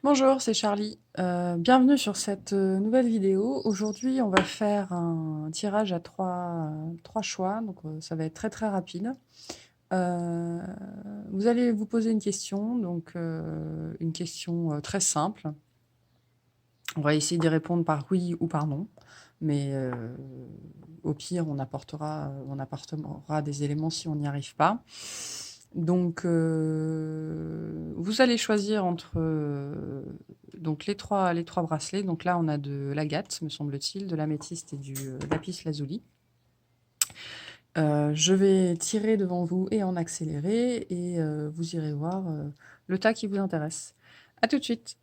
Bonjour, c'est Charlie. Bienvenue sur cette nouvelle vidéo. Aujourd'hui, on va faire un tirage à trois choix, donc ça va être très très rapide. Euh, Vous allez vous poser une question, donc une question très simple. On va essayer d'y répondre par oui ou par non, mais au pire, on apportera des éléments si on n'y arrive pas. Donc, vous allez choisir entre donc les trois bracelets. Donc là, on a de l'agate, me semble-t-il, de l'améthyste et du lapis lazuli. Je vais tirer devant vous et en accélérer, et vous irez voir le tas qui vous intéresse. À tout de suite.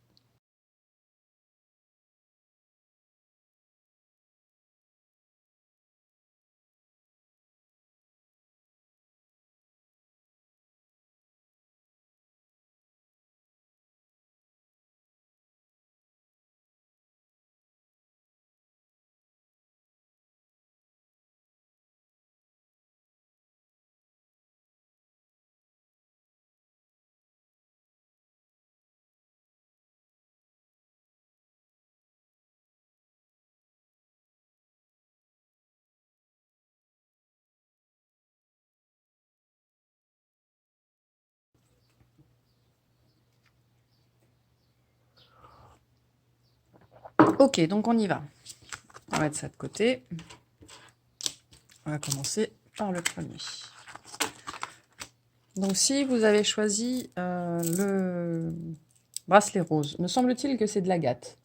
Ok, donc on y va. On va mettre ça de côté. On va commencer par le premier. Donc si vous avez choisi le bracelet rose, me semble-t-il que c'est de l'agate.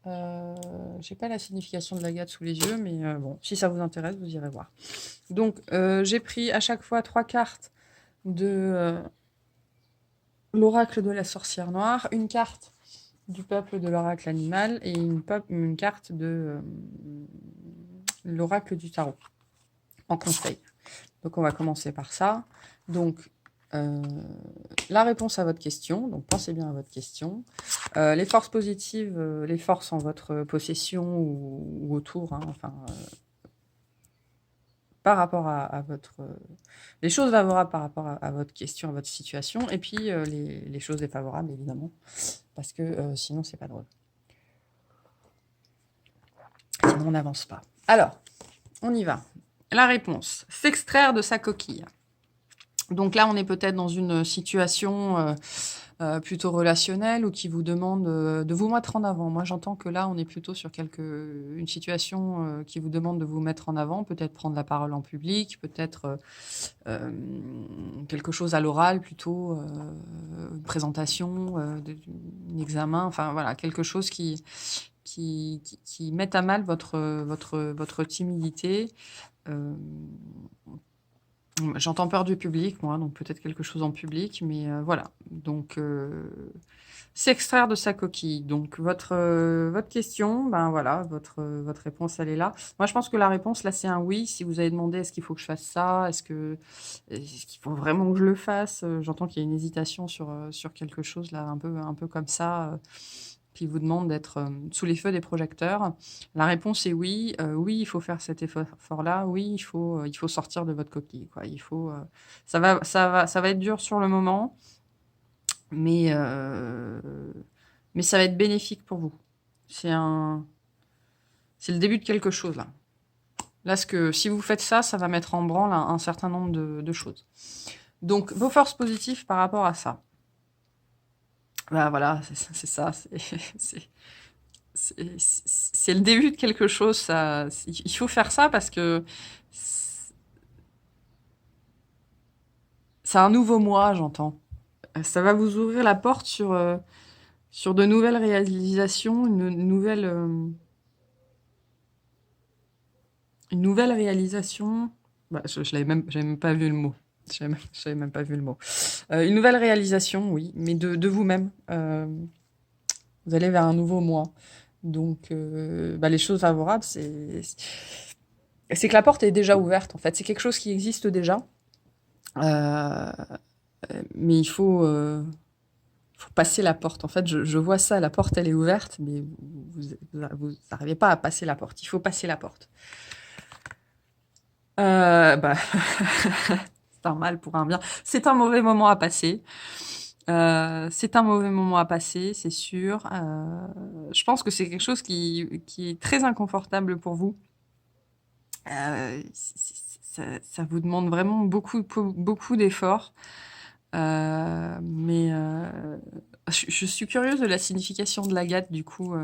J'ai pas la signification de l'agate sous les yeux, mais bon, si ça vous intéresse, vous irez voir. Donc j'ai pris à chaque fois 3 cartes de l'oracle de la sorcière noire, une carte du peuple de l'oracle animal et une carte de l'oracle du tarot en conseil. Donc on va commencer par ça. Donc la réponse à votre question, donc pensez bien à votre question. Les forces positives, les forces en votre possession ou autour, hein, enfin, par rapport à votre... les choses favorables par rapport à votre question, à votre situation, et puis les choses défavorables, évidemment, parce que sinon, c'est pas drôle. Sinon, on n'avance pas. Alors, on y va. La réponse, s'extraire de sa coquille. Donc là, on est peut-être dans une situation plutôt relationnelle ou qui vous demande de vous mettre en avant. Moi, j'entends que là, on est plutôt sur une situation qui vous demande de vous mettre en avant, peut-être prendre la parole en public, peut-être euh, quelque chose à l'oral plutôt, une présentation, un examen, enfin voilà, quelque chose qui mette à mal votre timidité. Euh, J'entends peur du public, moi, donc peut-être quelque chose en public, mais voilà. Donc, s'extraire de sa coquille. Donc, votre question, ben voilà, votre réponse, elle est là. Moi, je pense que la réponse, là, c'est un oui. Si vous avez demandé, est-ce qu'il faut que je fasse ça? Est-ce qu'il faut vraiment que je le fasse? J'entends qu'il y a une hésitation sur quelque chose, là, un peu comme ça, qui vous demande d'être sous les feux des projecteurs. La réponse est oui. Oui, il faut faire cet effort-là. Oui, il faut sortir de votre coquille, quoi. Ça va être dur sur le moment, mais, euh, mais ça va être bénéfique pour vous. C'est un, c'est le début de quelque chose, là. Là, si vous faites ça, ça va mettre en branle un certain nombre de choses. Donc, vos forces positives par rapport à ça. Bah voilà, c'est ça. C'est le début de quelque chose. Il faut faire ça parce que c'est un nouveau mois, j'entends. Ça va vous ouvrir la porte sur de nouvelles réalisations, une nouvelle réalisation. Bah, je j'avais même pas vu le mot. J'avais même pas vu le mot. Une nouvelle réalisation, oui, mais de vous-même. Vous allez vers un nouveau moi. Donc, bah, les choses favorables, c'est que la porte est déjà ouverte, en fait. C'est quelque chose qui existe déjà. Euh, mais il faut passer la porte. En fait, je vois ça, la porte, elle est ouverte, mais vous n'arrivez pas à passer la porte. Il faut passer la porte. Bah, c'est un mal pour un bien. C'est un mauvais moment à passer. C'est un mauvais moment à passer, c'est sûr. Je pense que c'est quelque chose qui est très inconfortable pour vous. Ça vous demande vraiment beaucoup d'efforts. Mais je suis curieuse de la signification de l'agate, du coup.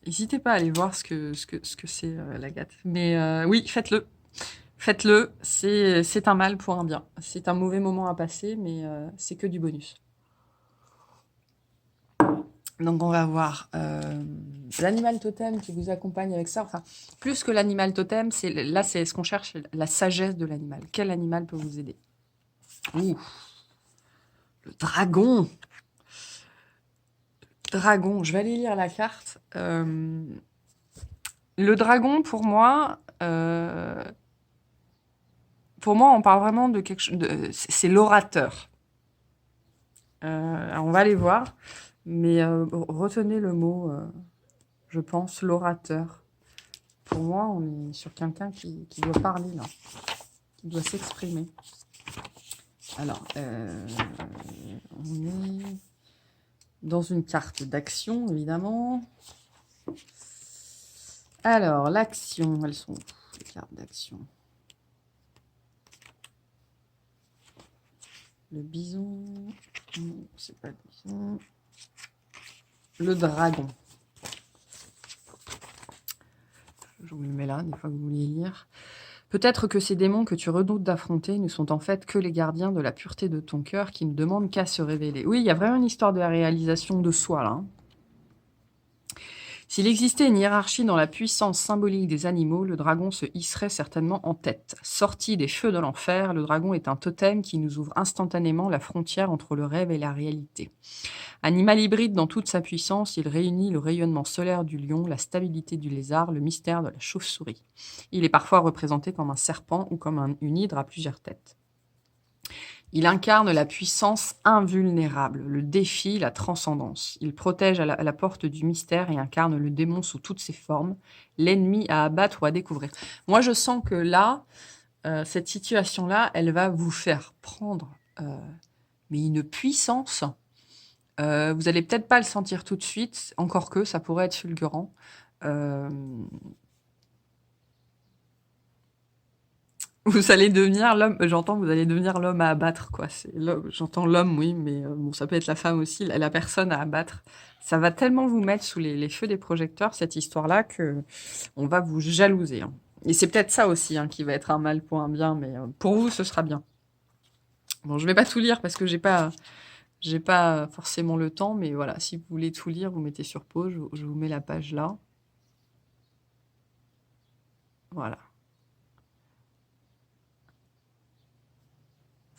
N'hésitez pas à aller voir ce que c'est l'agate. Mais oui, faites-le. Faites-le, c'est un mal pour un bien. C'est un mauvais moment à passer, mais c'est que du bonus. Donc on va voir l'animal totem qui vous accompagne avec ça. Enfin, plus que l'animal totem, là c'est ce qu'on cherche, la sagesse de l'animal. Quel animal peut vous aider? Ouh, le dragon. Dragon, je vais aller lire la carte. Le dragon, pour moi, on parle vraiment de quelque chose. C'est l'orateur. On va aller voir, mais retenez le mot, je pense, l'orateur. Pour moi, on est sur quelqu'un qui doit parler, là, qui doit s'exprimer. Alors, on est dans une carte d'action, évidemment. Alors, l'action, elles sont où, les cartes d'action? Le bison, non, c'est pas le bison. Le dragon. Je vous le mets là, des fois que vous voulez lire. Peut-être que ces démons que tu redoutes d'affronter ne sont en fait que les gardiens de la pureté de ton cœur qui ne demandent qu'à se révéler. Oui, il y a vraiment une histoire de la réalisation de soi, là. S'il existait une hiérarchie dans la puissance symbolique des animaux, le dragon se hisserait certainement en tête. Sorti des feux de l'enfer, le dragon est un totem qui nous ouvre instantanément la frontière entre le rêve et la réalité. Animal hybride dans toute sa puissance, il réunit le rayonnement solaire du lion, la stabilité du lézard, le mystère de la chauve-souris. Il est parfois représenté comme un serpent ou comme une hydre à plusieurs têtes. Il incarne la puissance invulnérable, le défi, la transcendance. Il protège à la porte du mystère et incarne le démon sous toutes ses formes, l'ennemi à abattre ou à découvrir. Moi, je sens que là, cette situation-là, elle va vous faire prendre mais une puissance. Vous n'allez peut-être pas le sentir tout de suite, encore que ça pourrait être fulgurant. Vous allez devenir l'homme, j'entends, vous allez devenir l'homme à abattre, quoi. J'entends l'homme, oui, mais bon, ça peut être la femme aussi, la personne à abattre. Ça va tellement vous mettre sous les feux des projecteurs, cette histoire-là, que on va vous jalouser, hein. Et c'est peut-être ça aussi, hein, qui va être un mal pour un bien, mais pour vous, ce sera bien. Bon, je vais pas tout lire parce que j'ai pas forcément le temps, mais voilà, si vous voulez tout lire, vous mettez sur pause, je vous mets la page là. Voilà.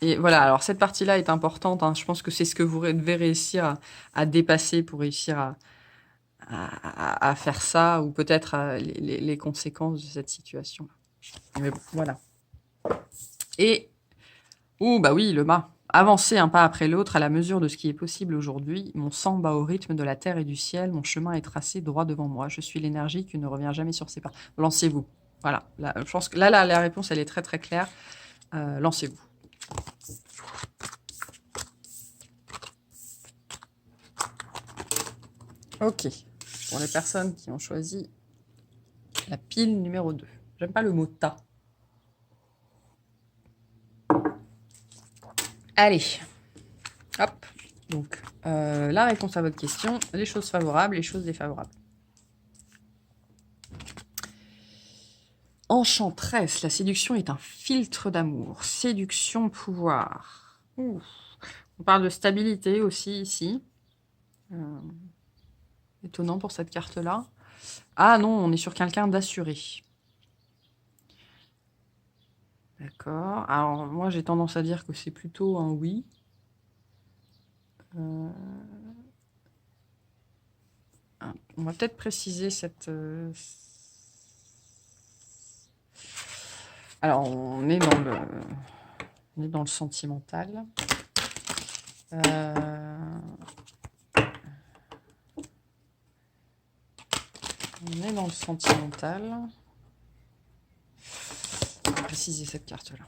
Et voilà, alors cette partie-là est importante, hein. Je pense que c'est ce que vous devez réussir à dépasser pour réussir à faire ça, ou peut-être les conséquences de cette situation. Mais bon, voilà. Et, bah oui, le mât. Avancer un pas après l'autre à la mesure de ce qui est possible aujourd'hui. Mon sang bat au rythme de la terre et du ciel. Mon chemin est tracé droit devant moi. Je suis l'énergie qui ne revient jamais sur ses pas. Lancez-vous. Voilà. Là, je pense que là, la réponse, elle est très très claire. Lancez-vous. Ok. Pour les personnes qui ont choisi la pile numéro 2. J'aime pas le mot tas. Allez. Hop. Donc, la réponse à votre question, les choses favorables, les choses défavorables. Enchanteresse, la séduction est un filtre d'amour. Séduction, pouvoir. Ouh. On parle de stabilité aussi ici. Étonnant pour cette carte-là. Ah non, on est sur quelqu'un d'assuré. D'accord. Alors, moi, j'ai tendance à dire que c'est plutôt un oui. On va peut-être préciser cette... Alors, on est dans le sentimental. On est dans le sentimental. On va préciser cette carte-là.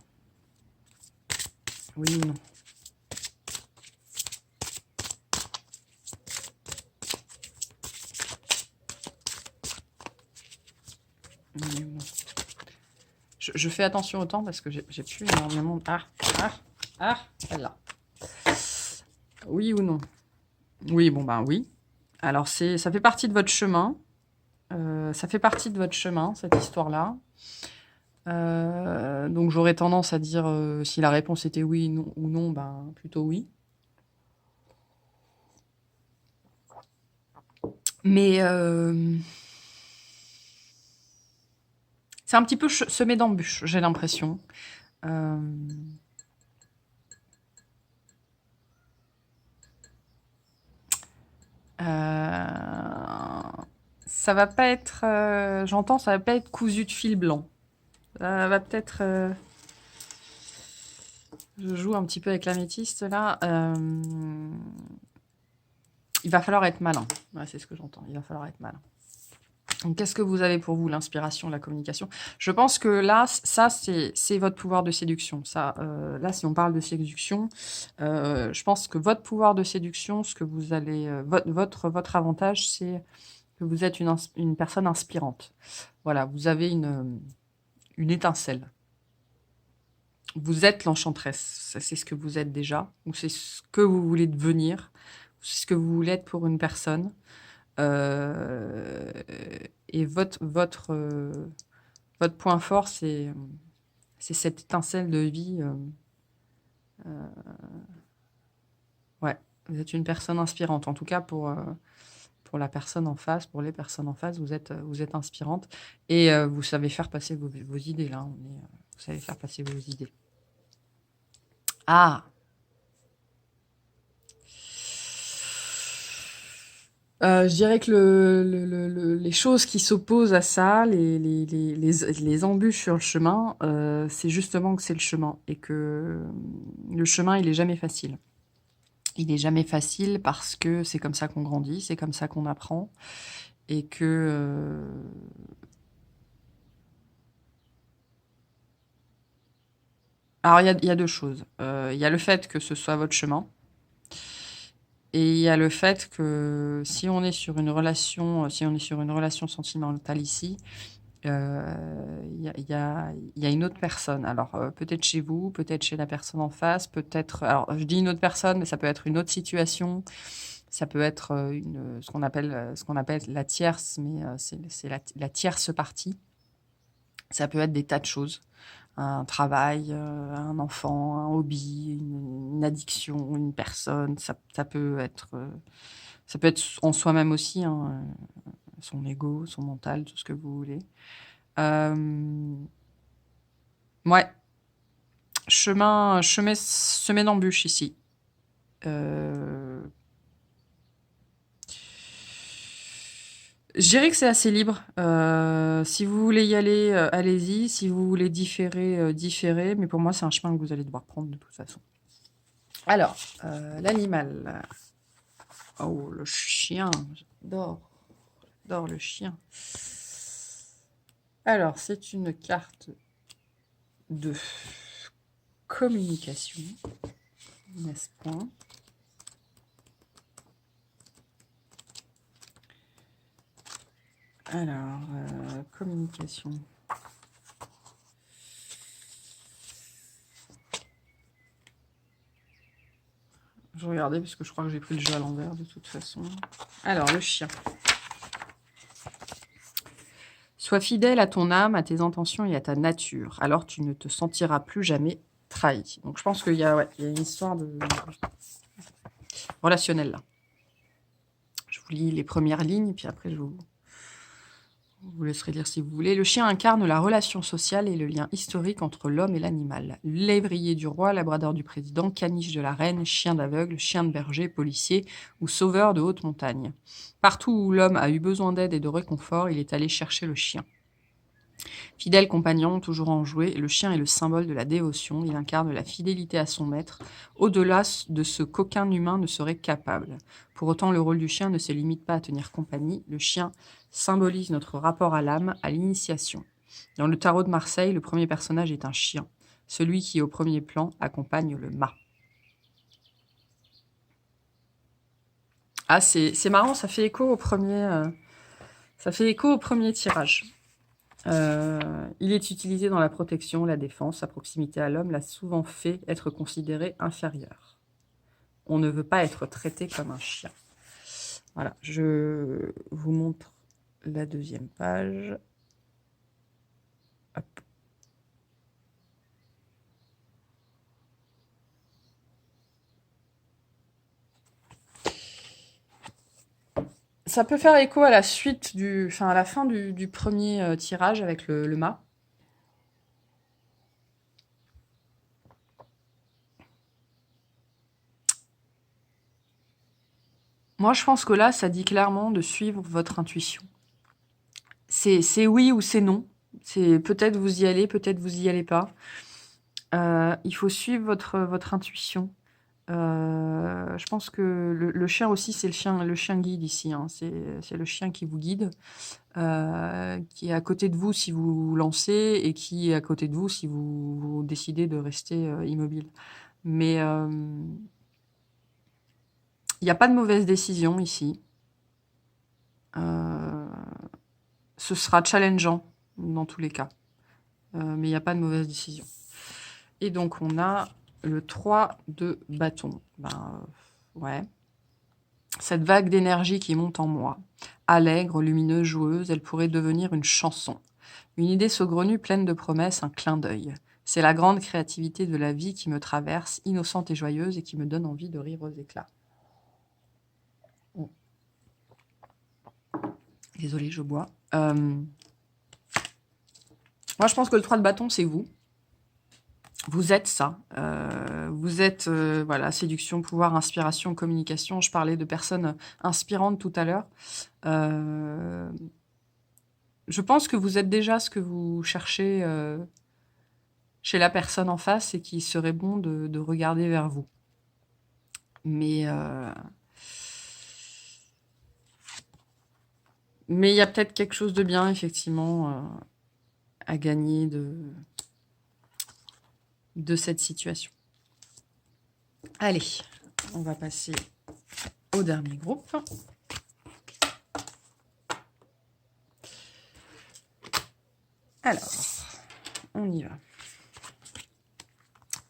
Oui ou non? Mais bon. Je fais attention au temps parce que j'ai plus énormément de... Celle-là. Oui ou non? Oui, bon ben oui. Alors ça fait partie de votre chemin. Ça fait partie de votre chemin, cette histoire-là. Donc j'aurais tendance à dire si la réponse était oui ou non, ben plutôt oui. Mais c'est un petit peu semé d'embûches, j'ai l'impression. Euh, ça va pas être, j'entends, ça va pas être cousu de fil blanc. Ça va peut-être. Je joue un petit peu avec l'améthyste là. Il va falloir être malin. Ouais, c'est ce que j'entends. Il va falloir être malin. Donc, qu'est-ce que vous avez pour vous, l'inspiration, la communication? Je pense que là, ça, c'est votre pouvoir de séduction. Ça, là, si on parle de séduction, je pense que votre pouvoir de séduction, ce que vous allez, votre avantage, c'est que vous êtes une personne inspirante. Voilà, vous avez une étincelle. Vous êtes l'enchanteresse. C'est ce que vous êtes déjà, ou c'est ce que vous voulez devenir, c'est ce que vous voulez être pour une personne. Euh, et votre point fort, c'est cette étincelle de vie. Ouais, vous êtes une personne inspirante. En tout cas, pour la personne en face, pour les personnes en face, vous êtes inspirante. Et vous savez faire passer vos idées, là. Vous savez faire passer vos idées. Ah! Je dirais que les choses qui s'opposent à ça, les embûches sur le chemin, c'est justement que c'est le chemin et que le chemin, il est jamais facile. Il est jamais facile parce que c'est comme ça qu'on grandit, c'est comme ça qu'on apprend et que alors il y a deux choses. Il y a le fait que ce soit votre chemin et il y a le fait que si on est sur une relation sentimentale ici, il y a une autre personne. Alors, peut-être chez vous, peut-être chez la personne en face, peut-être alors je dis une autre personne, mais ça peut être une autre situation. Ça peut être, ce qu'on appelle la tierce, mais c'est la tierce partie. Ça peut être des tas de choses. Un travail, un enfant, un hobby, une addiction, une personne. Ça peut être en soi-même aussi, hein, son ego, son mental, tout ce que vous voulez. Ouais, chemin semé d'embûches ici. Euh, Je dirais que c'est assez libre. Si vous voulez y aller, allez-y. Si vous voulez différer, différez. Mais pour moi, c'est un chemin que vous allez devoir prendre de toute façon. Alors, l'animal. Oh, le chien. J'adore. J'adore le chien. Alors, c'est une carte de communication, n'est-ce pas? Alors, communication. Je regardais parce que je crois que j'ai pris le jeu à l'envers de toute façon. Alors, le chien. Sois fidèle à ton âme, à tes intentions et à ta nature. Alors tu ne te sentiras plus jamais trahi. Donc je pense qu'il y a, ouais, il y a une histoire de relationnelle là. Je vous lis les premières lignes, puis après je vous laisserai lire si vous voulez. Le chien incarne la relation sociale et le lien historique entre l'homme et l'animal. Lévrier du roi, labrador du président, caniche de la reine, chien d'aveugle, chien de berger, policier ou sauveur de haute montagne. Partout où l'homme a eu besoin d'aide et de réconfort, il est allé chercher le chien. Fidèle compagnon, toujours enjoué, le chien est le symbole de la dévotion. Il incarne la fidélité à son maître, au-delà de ce qu'aucun humain ne serait capable. Pour autant, le rôle du chien ne se limite pas à tenir compagnie. Le chien symbolise notre rapport à l'âme, à l'initiation. Dans le tarot de Marseille, le premier personnage est un chien. Celui qui, au premier plan, accompagne le mât. Ah, c'est marrant, ça fait écho au premier tirage. Il est utilisé dans la protection, la défense. Sa proximité à l'homme l'a souvent fait être considéré inférieur. On ne veut pas être traité comme un chien. Voilà, je vous montre la deuxième page. Hop. Ça peut faire écho à la suite à la fin du premier tirage avec le mât. Moi, je pense que là, ça dit clairement de suivre votre intuition. C'est oui ou c'est non. C'est peut-être vous y allez, peut-être vous y allez pas. Il faut suivre votre intuition. Je pense que le chien aussi, c'est le chien guide ici, hein. C'est le chien qui vous guide, qui est à côté de vous si vous vous lancez et qui est à côté de vous si vous décidez de rester immobile. Mais il n'y a pas de mauvaise décision ici. Ce sera challengeant dans tous les cas. Mais il n'y a pas de mauvaise décision. Et donc, on a le 3 de bâton. Ouais. Cette vague d'énergie qui monte en moi, allègre, lumineuse, joueuse, elle pourrait devenir une chanson. Une idée saugrenue, pleine de promesses, un clin d'œil. C'est la grande créativité de la vie qui me traverse, innocente et joyeuse, et qui me donne envie de rire aux éclats. Oh. Désolée, je bois. Moi, je pense que le 3 de bâton, c'est vous. Vous êtes ça. Vous êtes voilà, séduction, pouvoir, inspiration, communication. Je parlais de personnes inspirantes tout à l'heure. Je pense que vous êtes déjà ce que vous cherchez chez la personne en face et qu'il serait bon de regarder vers vous. Mais il y a peut-être quelque chose de bien, effectivement, à gagner de cette situation. Allez, on va passer au dernier groupe. Alors, on y va.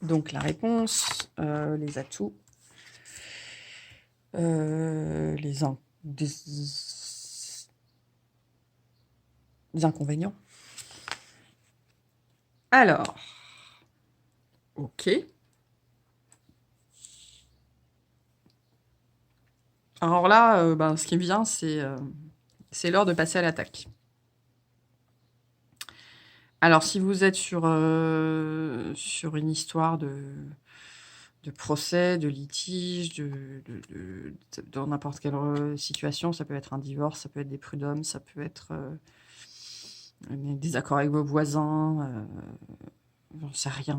Donc, la réponse, les atouts, des inconvénients. Alors, ok. Alors là, ce qui me vient, c'est l'heure de passer à l'attaque. Alors, si vous êtes sur une histoire de procès, de litige, dans n'importe quelle situation, ça peut être un divorce, ça peut être des prud'hommes, ça peut être des désaccords avec vos voisins, j'en sais rien.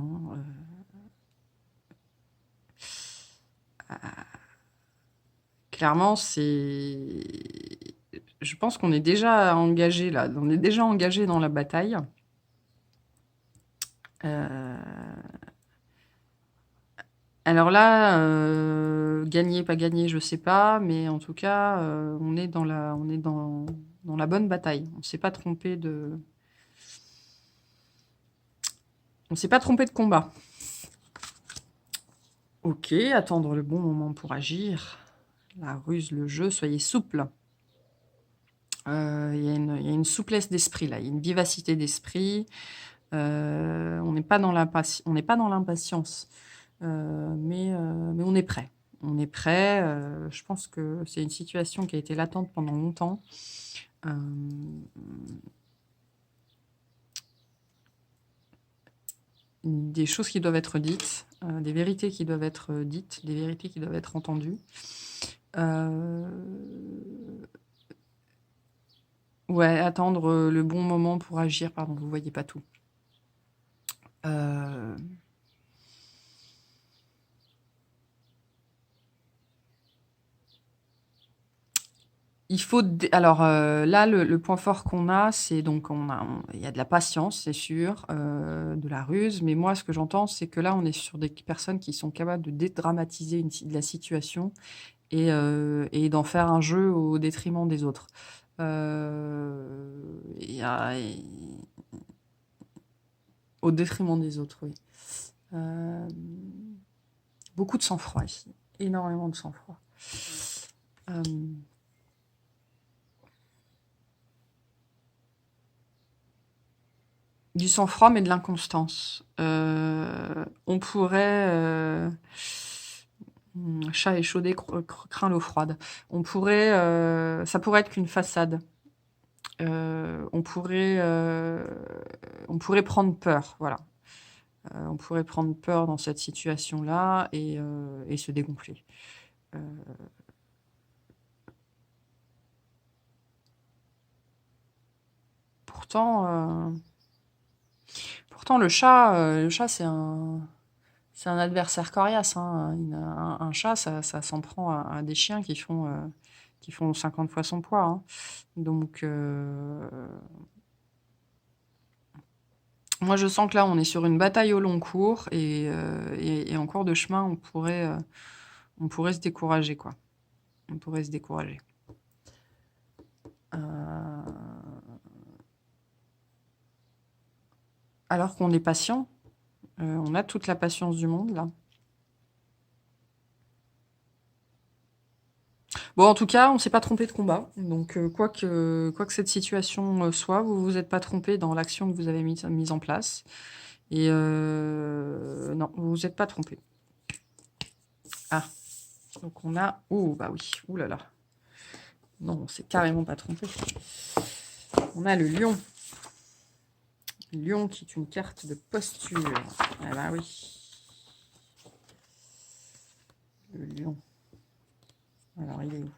Clairement, je pense qu'on est déjà engagé là, on est déjà engagé dans la bataille. Alors là, gagner, pas gagner, je sais pas, mais en tout cas, on est dans la bonne bataille. On s'est pas trompé de combat. Ok, attendre le bon moment pour agir. La ruse, le jeu, soyez souple. Il y a une souplesse d'esprit là, il y a une vivacité d'esprit. On n'est pas dans l'impatience, mais on est prêt. On est prêt. Je pense que c'est une situation qui a été latente pendant longtemps. Des choses qui doivent être dites, des vérités qui doivent être dites, des vérités qui doivent être entendues. Ouais, attendre le bon moment pour agir. Pardon, vous voyez pas tout. Il faut alors là le point fort qu'on a, c'est donc il y a de la patience, c'est sûr, de la ruse, mais moi ce que j'entends, c'est que là on est sur des personnes qui sont capables de dédramatiser la situation et d'en faire un jeu au détriment des autres. Et au détriment des autres, oui. Euh, Beaucoup de sang-froid ici. Énormément de sang-froid. Euh, Du sang-froid, mais de l'inconstance. On pourrait... chat échaudé craint l'eau froide. Ça pourrait être qu'une façade. On pourrait prendre peur, voilà. On pourrait prendre peur dans cette situation-là et se dégonfler. Euh, pourtant, pourtant, le chat, c'est un adversaire coriace, hein. Un chat, ça s'en prend à des chiens qui font 50 fois son poids, hein. Donc, moi, je sens que là, on est sur une bataille au long cours et en cours de chemin, on pourrait se décourager, quoi. On pourrait se décourager. Alors qu'on est patient, on a toute la patience du monde, là. Bon, en tout cas, on ne s'est pas trompé de combat. Donc, quoi que cette situation soit, vous vous êtes pas trompé dans l'action que vous avez mise en place. Et non, vous vous êtes pas trompé. Ah, donc on a... Oh, bah oui, ouh là là. Non, on s'est carrément pas trompé. On a le lion. Le lion qui est une carte de posture. Ah bah oui. Le lion. Alors, il est où?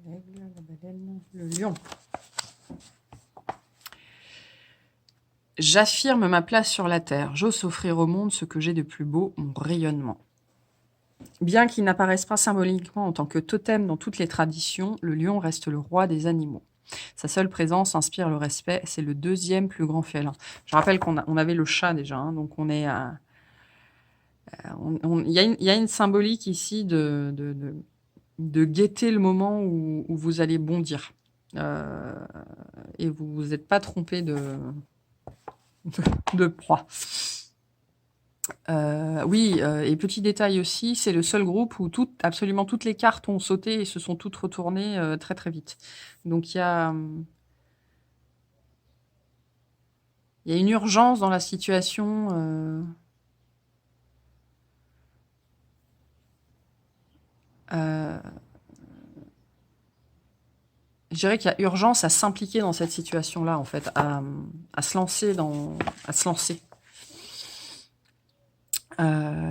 L'aigle, la baleine, le lion. J'affirme ma place sur la terre. J'ose offrir au monde ce que j'ai de plus beau, mon rayonnement. Bien qu'il n'apparaisse pas symboliquement en tant que totem dans toutes les traditions, le lion reste le roi des animaux. Sa seule présence inspire le respect. C'est le deuxième plus grand félin. Je rappelle qu'on avait le chat déjà, hein, donc on est à... Il y a une symbolique ici de guetter le moment où vous allez bondir. Et vous vous êtes pas trompé de proie. Oui, et petit détail aussi, c'est le seul groupe où absolument toutes les cartes ont sauté et se sont toutes retournées très très vite. Donc il y a une urgence dans la situation. Je dirais qu'il y a urgence à s'impliquer dans cette situation-là, en fait, à se lancer à se lancer.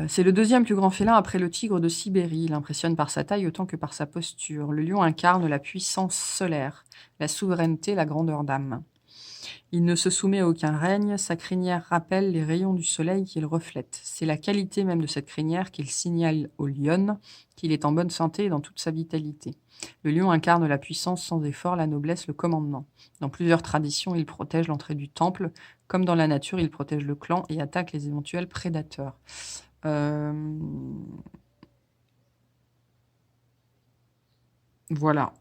C'est le deuxième plus grand félin après le tigre de Sibérie. Il impressionne par sa taille autant que par sa posture. Le lion incarne la puissance solaire, la souveraineté, la grandeur d'âme. Il ne se soumet à aucun règne, sa crinière rappelle les rayons du soleil qu'il reflète. C'est la qualité même de cette crinière qu'il signale au lion qu'il est en bonne santé et dans toute sa vitalité. Le lion incarne la puissance sans effort, la noblesse, le commandement. Dans plusieurs traditions, il protège l'entrée du temple. Comme dans la nature, il protège le clan et attaque les éventuels prédateurs. Voilà.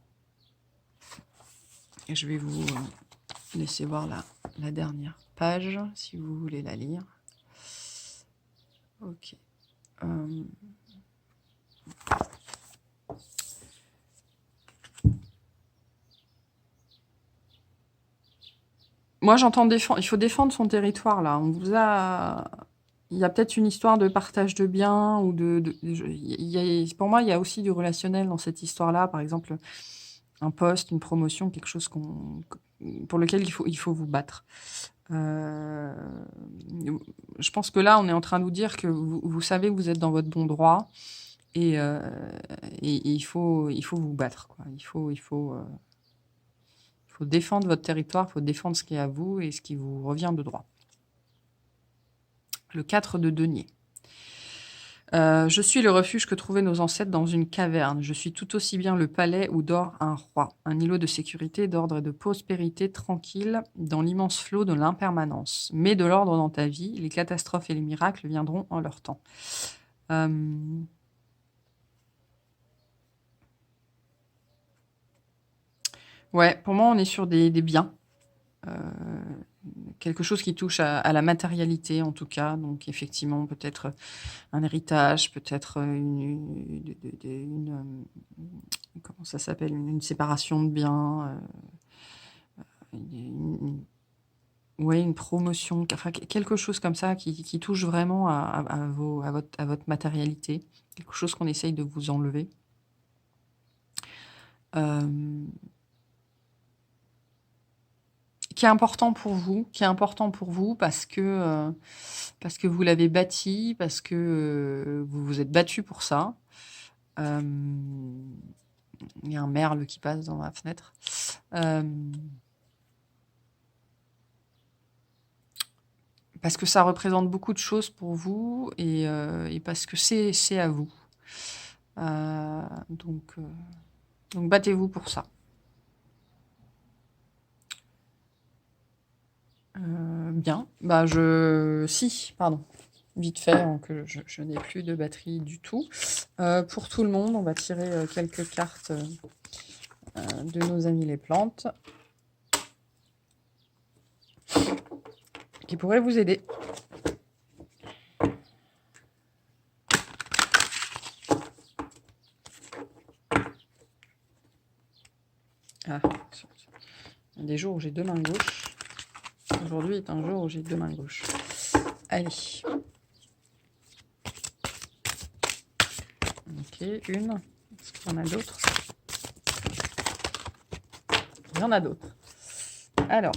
Et je vais vous laisser voir la dernière page, si vous voulez la lire. Ok. Moi, j'entends défendre. Il faut défendre son territoire, là. Il y a peut-être une histoire de partage de biens ou pour moi, il y a aussi du relationnel dans cette histoire-là. Par exemple, un poste, une promotion, quelque chose pour lequel il faut vous battre. Je pense que là, on est en train de vous dire que vous savez que vous êtes dans votre bon droit et il faut vous battre, quoi. Il faut défendre votre territoire, il faut défendre ce qui est à vous et ce qui vous revient de droit. Le 4 de denier. Je suis le refuge que trouvaient nos ancêtres dans une caverne. Je suis tout aussi bien le palais où dort un roi, un îlot de sécurité, d'ordre et de prospérité tranquille dans l'immense flot de l'impermanence. Mets de l'ordre dans ta vie, les catastrophes et les miracles viendront en leur temps. Ouais, pour moi, on est sur des biens. Euh, quelque chose qui touche à la matérialité, en tout cas. Donc, effectivement, peut-être un héritage, peut-être comment ça s'appelle? Une séparation de biens, une, ouais, une promotion, enfin, quelque chose comme ça qui touche vraiment à votre matérialité. Quelque chose qu'on essaye de vous enlever. Euh, qui est important pour vous, parce que vous l'avez bâti, parce que vous vous êtes battu pour ça. Euh, il y a un merle qui passe dans ma fenêtre. Euh, parce que ça représente beaucoup de choses pour vous et parce que c'est à vous. Euh, donc, euh, donc battez-vous pour ça. Bien. Bah si, pardon. Vite fait, hein, que je n'ai plus de batterie du tout. Pour tout le monde, on va tirer quelques cartes de nos amis les plantes qui pourraient vous aider. Ah, il y a des jours où j'ai deux mains gauches. Aujourd'hui est un jour où j'ai deux mains gauches. Allez. Ok, une. Est-ce qu'il y en a d'autres? Il y en a d'autres. Alors.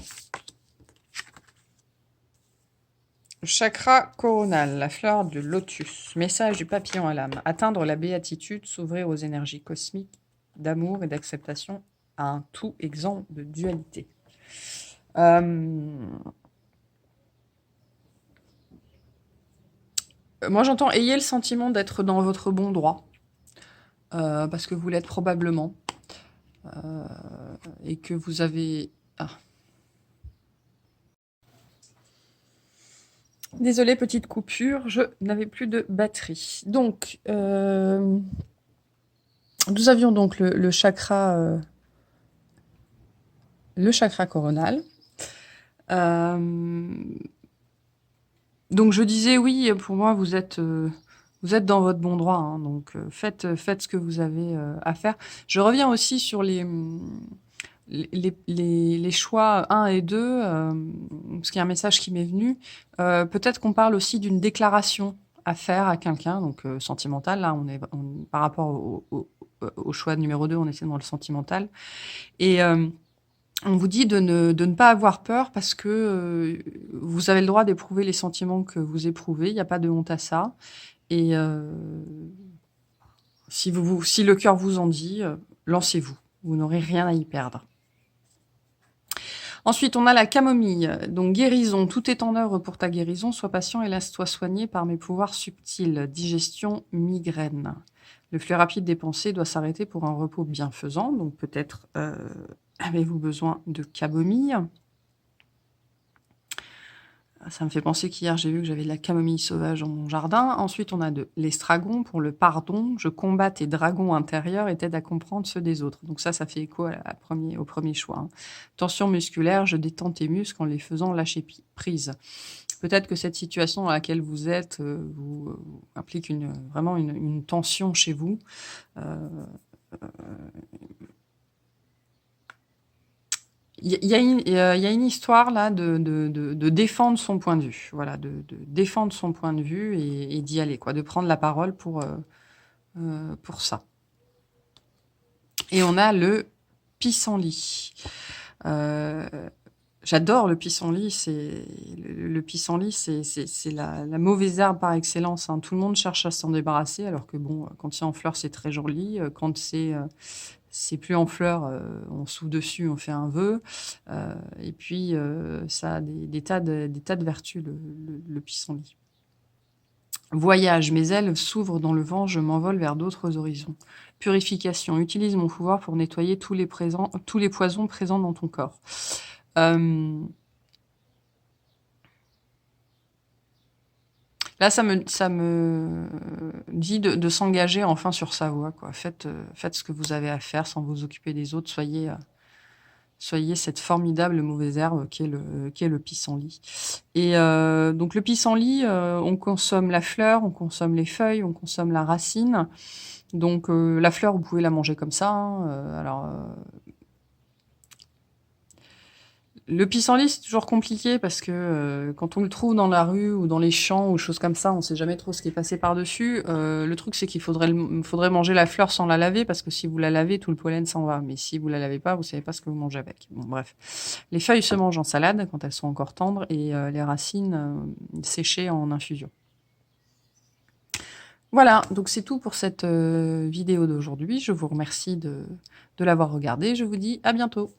Chakra coronal, la fleur de lotus. Message du papillon à l'âme. Atteindre la béatitude, s'ouvrir aux énergies cosmiques d'amour et d'acceptation à un tout exempt de dualité. Moi, j'entends ayez le sentiment d'être dans votre bon droit, parce que vous l'êtes probablement, et que vous avez... Ah. Désolée, petite coupure, je n'avais plus de batterie. Donc, nous avions donc le chakra coronal. Donc je disais oui, pour moi vous êtes dans votre bon droit, hein, donc faites ce que vous avez à faire. Je reviens aussi sur les choix 1 et 2, parce qu'il y a un message qui m'est venu. Peut-être qu'on parle aussi d'une déclaration à faire à quelqu'un, donc sentimental. Là, par rapport au choix numéro 2, on essaie dans le sentimental. Et on vous dit de ne pas avoir peur parce que vous avez le droit d'éprouver les sentiments que vous éprouvez. Il n'y a pas de honte à ça. Et si le cœur vous en dit, lancez-vous. Vous n'aurez rien à y perdre. Ensuite, on a la camomille. Donc, guérison. Tout est en œuvre pour ta guérison. Sois patient et laisse-toi soigner par mes pouvoirs subtils. Digestion, migraine. Le flux rapide des pensées doit s'arrêter pour un repos bienfaisant. Donc, peut-être avez-vous besoin de camomille. Ça me fait penser qu'hier, j'ai vu que j'avais de la camomille sauvage dans mon jardin. Ensuite, on a de l'estragon pour le pardon. Je combats tes dragons intérieurs et t'aide à comprendre ceux des autres. Donc ça fait écho au premier choix. Hein. Tension musculaire, je détends tes muscles en les faisant lâcher prise. Peut-être que cette situation dans laquelle vous êtes vous implique vraiment une tension chez vous. Il y a une histoire là de défendre son point de vue, voilà, de défendre son point de vue et d'y aller, quoi, de prendre la parole pour ça. Et on a le pissenlit. J'adore le pissenlit. Le pissenlit, c'est la mauvaise herbe par excellence. Hein. Tout le monde cherche à s'en débarrasser, alors que bon, quand c'est en fleurs, c'est très joli. Quand c'est plus en fleurs, on souffle dessus, on fait un vœu. Et puis, ça a des tas de vertus, le pissenlit. Voyage, mes ailes s'ouvrent dans le vent, je m'envole vers d'autres horizons. Purification, utilise mon pouvoir pour nettoyer tous les poisons présents dans ton corps. Là, ça me dit de s'engager enfin sur sa voie, quoi. Faites ce que vous avez à faire sans vous occuper des autres. Soyez soyez cette formidable mauvaise herbe qu'est le pissenlit. Et donc le pissenlit, on consomme la fleur, on consomme les feuilles, on consomme la racine. Donc la fleur, vous pouvez la manger comme ça, hein, le pissenlit, c'est toujours compliqué parce que quand on le trouve dans la rue ou dans les champs ou choses comme ça, on sait jamais trop ce qui est passé par-dessus. Le truc, c'est qu'il faudrait manger la fleur sans la laver parce que si vous la lavez, tout le pollen s'en va. Mais si vous la lavez pas, vous savez pas ce que vous mangez avec. Bon, bref. Les feuilles se mangent en salade quand elles sont encore tendres et les racines séchées en infusion. Voilà, donc c'est tout pour cette vidéo d'aujourd'hui. Je vous remercie de l'avoir regardée. Je vous dis à bientôt.